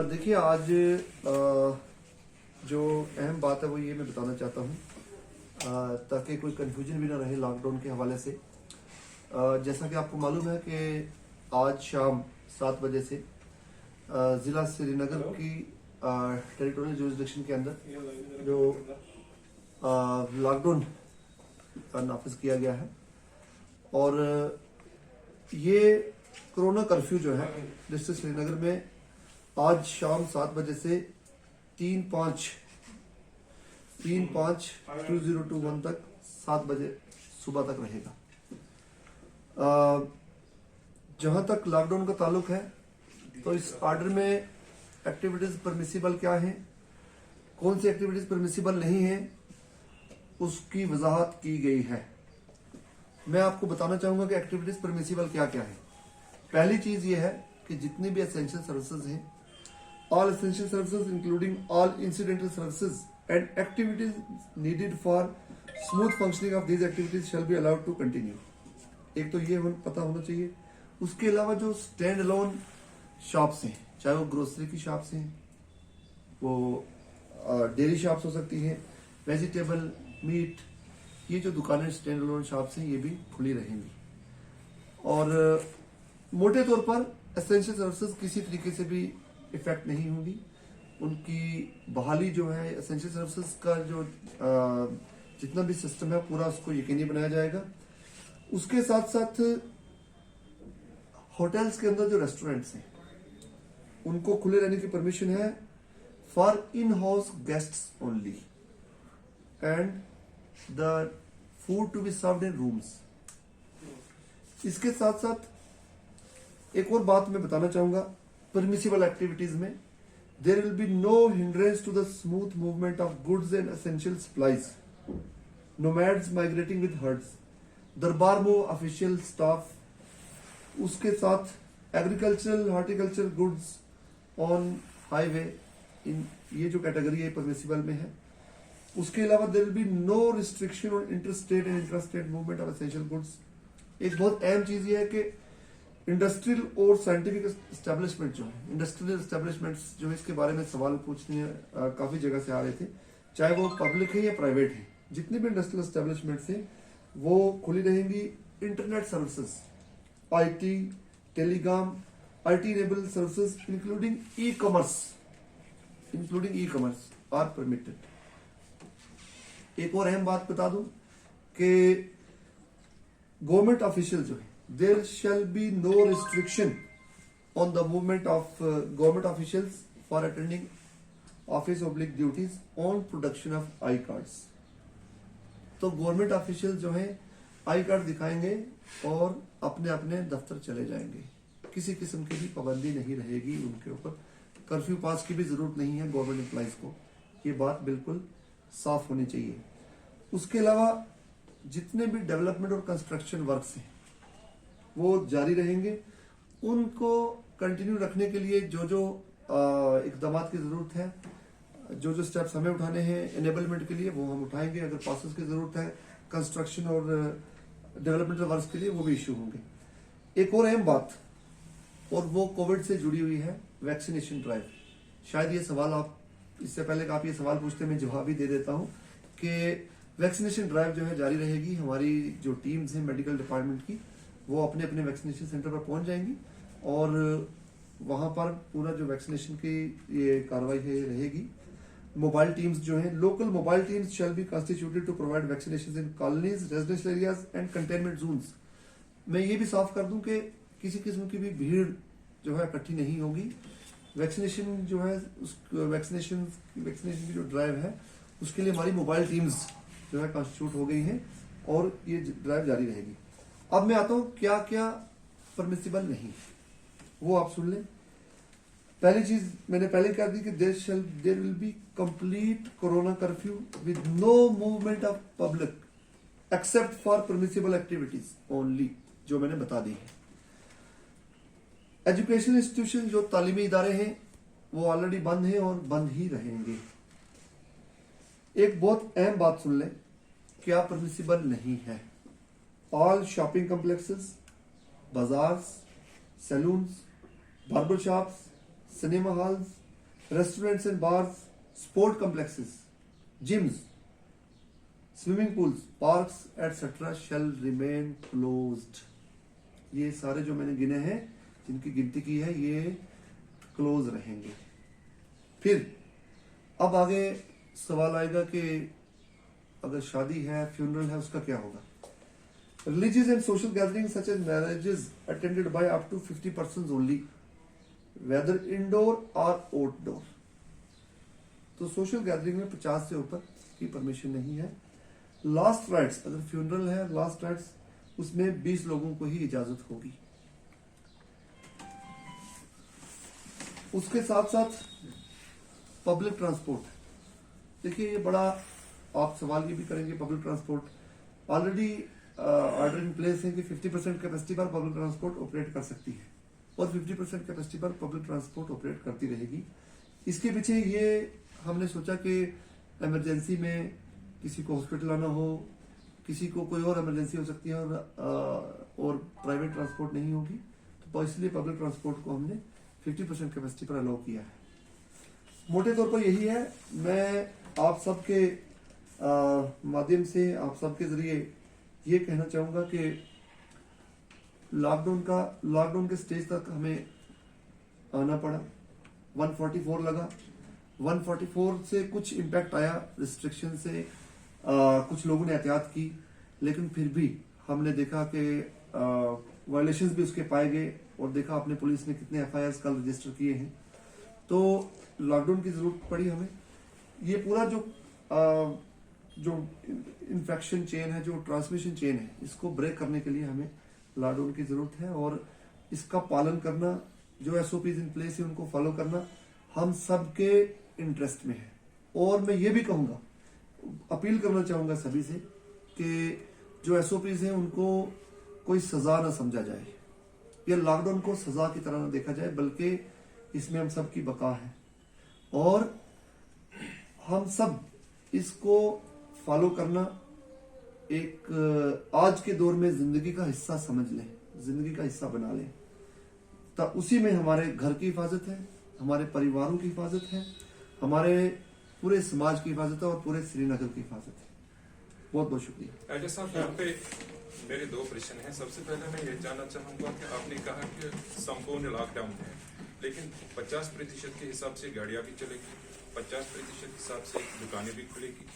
देखिए आज जो अहम बात है वो ये मैं बताना चाहता हूँ ताकि कोई कन्फ्यूजन भी ना रहे लॉकडाउन के हवाले से। जैसा कि आपको मालूम है कि आज शाम 7 बजे से ज़िला श्रीनगर की टेरिटोरियल जुरिसडिक्शन के अंदर जो लॉकडाउन नाफिज किया गया है और ये कोरोना कर्फ्यू जो है डिस्ट्रिक्ट श्रीनगर में आज शाम 7 बजे से 3/5/2021 तक 7 बजे सुबह तक रहेगा। जहां तक लॉकडाउन का ताल्लुक है तो इस ऑर्डर में एक्टिविटीज परमिसिबल क्या है, कौन सी एक्टिविटीज परमिसिबल नहीं है, उसकी वजाहत की गई है। मैं आपको बताना चाहूंगा कि एक्टिविटीज परमिसिबल क्या क्या है। पहली चीज ये है कि जितने भी एसेंशियल सर्विसेज हैं, all essential services including all incidental services and activities needed for smooth functioning of these activities shall be allowed to continue। एक तो ये पता होना चाहिए। उसके अलावा जो स्टैंड अलोन शॉप्स हैं, चाहे वो ग्रोसरी की शॉप्स हैं, वो डेयरी शॉप्स हो सकती हैं, वेजिटेबल मीट, ये जो दुकानें स्टैंड अलोन शॉप्स हैं ये भी खुली रहेंगी। और मोटे तौर पर एसेंशियल सर्विसेज किसी तरीके से भी इफेक्ट नहीं होगी। उनकी बहाली जो है एसेंशियल सर्विसेज का जो जितना भी सिस्टम है पूरा उसको यकीनी बनाया जाएगा। उसके साथ साथ होटल्स के अंदर जो रेस्टोरेंट्स हैं उनको खुले रहने की परमिशन है for in house guests only and the food to be served in rooms. इसके साथ साथ एक और बात मैं बताना चाहूंगा, परमिसिबल एक्टिविटीज में there will be no hindrance to the smooth movement of goods and essential supplies, nomads migrating with herds, Darbar move official staff, उसके साथ agricultural horticulture goods on highway, इन ये जो कैटेगरी है परमिसिबल में है। उसके अलावा there will be no restriction on interstate and intrastate movement of essential goods. एक बहुत अहम चीज ये है कि इंडस्ट्रियल और साइंटिफिक एस्टेब्लिशमेंट जो है, इंडस्ट्रियल एस्टेब्लिशमेंट्स जो है, इसके बारे में सवाल पूछने काफी जगह से आ रहे थे, चाहे वो पब्लिक है या प्राइवेट है, जितनी भी इंडस्ट्रियल एस्टेब्लिशमेंट्स हैं वो खुली रहेंगी। Internet services, IT, telecom, IT enabled services including e commerce are permitted. एक और अहम बात बता दूं कि गवर्नमेंट ऑफिशियल जो है, there shall be no restriction on the movement of government officials for attending office oblique duties on production of I cards. तो गवर्नमेंट ऑफिशियल जो हैं आई कार्ड दिखाएंगे और अपने अपने दफ्तर चले जाएंगे, किसी किस्म की भी पाबंदी नहीं रहेगी उनके ऊपर। कर्फ्यू पास की भी जरूरत नहीं है गवर्नमेंट एम्प्लॉइज को, ये बात बिल्कुल साफ होनी चाहिए। उसके अलावा जितने भी डेवलपमेंट और कंस्ट्रक्शन वर्क्स हैं वो जारी रहेंगे। उनको कंटिन्यू रखने के लिए जो जो इकदाम की जरूरत है, जो जो स्टेप्स हमें उठाने हैं एनेबलमेंट के लिए वो हम उठाएंगे। अगर पासेस की जरूरत है कंस्ट्रक्शन और डेवलपमेंटल वर्क्स के लिए वो भी इश्यू होंगे। एक और अहम बात, और वो कोविड से जुड़ी हुई है, वैक्सीनेशन ड्राइव। शायद ये सवाल आप इससे पहले आप ये सवाल पूछते मैं जवाब भी दे देता हूँ कि वैक्सीनेशन ड्राइव जो है जारी रहेगी। हमारी जो टीम्स हैं मेडिकल डिपार्टमेंट की वो अपने अपने वैक्सीनेशन सेंटर पर पहुंच जाएंगी और वहां पर पूरा जो वैक्सीनेशन की ये कार्रवाई है रहेगी। मोबाइल टीम्स जो हैं, local mobile teams shall be constituted to provide vaccination in colonies, residential areas and containment zones. मैं ये भी साफ कर दूं कि किसी किस्म की भी भीड़ जो है इकट्ठी नहीं होगी। वैक्सीनेशन जो है उस वैक्सीनेशन की जो ड्राइव है उसके लिए हमारी मोबाइल टीम्स जो है कॉन्स्टिट्यूट हो गई हैं और ये ड्राइव जारी रहेगी। अब मैं आता हूं क्या क्या परमिसिबल नहीं, वो आप सुन लें। पहली चीज मैंने पहले कह दी कि there will be complete corona curfew with no movement of public except for permissible activities only, जो मैंने बता दी है। एजुकेशनल इंस्टीट्यूशन जो तालीमी इदारे हैं वो ऑलरेडी बंद हैं और बंद ही रहेंगे। एक बहुत अहम बात सुन लें, क्या परमिसिबल नहीं है। All shopping complexes, bazaars, saloons, barber shops, cinema halls, restaurants and bars, sport complexes, gyms, swimming pools, parks, etc. shall remain closed. ये सारे जो मैंने गिने हैं, जिनकी गिनती की है, ये क्लोज रहेंगे। फिर अब आगे सवाल आएगा कि अगर शादी है, फ्यूनरल है, उसका क्या होगा? Religious and social gatherings such as marriages attended by up to 50 persons only, whether indoor or outdoor. तो सोशल गैदरिंग में 50 से ऊपर की परमिशन नहीं है। लास्ट राइट्स, अगर फ्यूनरल है, लास्ट राइट्स उसमें 20 लोगों को ही इजाजत होगी। उसके साथ साथ पब्लिक ट्रांसपोर्ट, देखिए ये बड़ा आप सवाल ये भी करेंगे। Public transport already order in place है कि 50% कैपेसिटी पर पब्लिक ट्रांसपोर्ट ऑपरेट कर सकती है और 50% कैपेसिटी पर पब्लिक ट्रांसपोर्ट ऑपरेट करती रहेगी। इसके पीछे ये हमने सोचा कि इमरजेंसी में किसी को हॉस्पिटल आना हो, किसी को कोई और इमरजेंसी हो सकती है और प्राइवेट ट्रांसपोर्ट नहीं होगी, तो इसलिए पब्लिक ट्रांसपोर्ट को हमने 50% कैपेसिटी पर अलाउ किया है। मोटे तौर पर यही है। मैं आप सबके माध्यम से, आप सबके जरिए ये कहना चाहूंगा कि लॉकडाउन के स्टेज तक हमें आना पड़ा। 144 लगा, 144 से कुछ इम्पैक्ट आया, रिस्ट्रिक्शन से कुछ लोगों ने एहतियात की, लेकिन फिर भी हमने देखा कि वायलेशंस भी उसके पाए गए और देखा आपने पुलिस ने कितने FIRs कल रजिस्टर किए हैं। तो लॉकडाउन की जरूरत पड़ी हमें। ये पूरा जो इन्फेक्शन चेन है, जो ट्रांसमिशन चेन है, इसको ब्रेक करने के लिए हमें लॉकडाउन की जरूरत है और इसका पालन करना, जो SOPs इन प्लेस है उनको फॉलो करना हम सबके इंटरेस्ट में है। और मैं ये भी कहूंगा, अपील करना चाहूंगा सभी से कि जो SOPs हैं उनको कोई सजा ना समझा जाए, या लॉकडाउन को सजा की तरह ना देखा जाए, बल्कि इसमें हम सब की बका है और हम सब इसको फॉलो करना एक आज के दौर में जिंदगी का हिस्सा समझ लें, जिंदगी का हिस्सा बना लें। तो उसी में हमारे घर की हिफाजत है, हमारे परिवारों की हिफाजत है, हमारे पूरे समाज की हिफाजत है और पूरे श्रीनगर की हिफाजत है। बहुत बहुत शुक्रिया। राजा साहब, यहाँ पे मेरे 2 प्रश्न हैं। सबसे पहले मैं ये जानना चाहूंगा कि आपने कहा कि संपूर्ण लॉकडाउन है, लेकिन 50% के हिसाब से गाड़ियां भी चलेगी, 50% हिसाब से दुकानें भी खुलेगी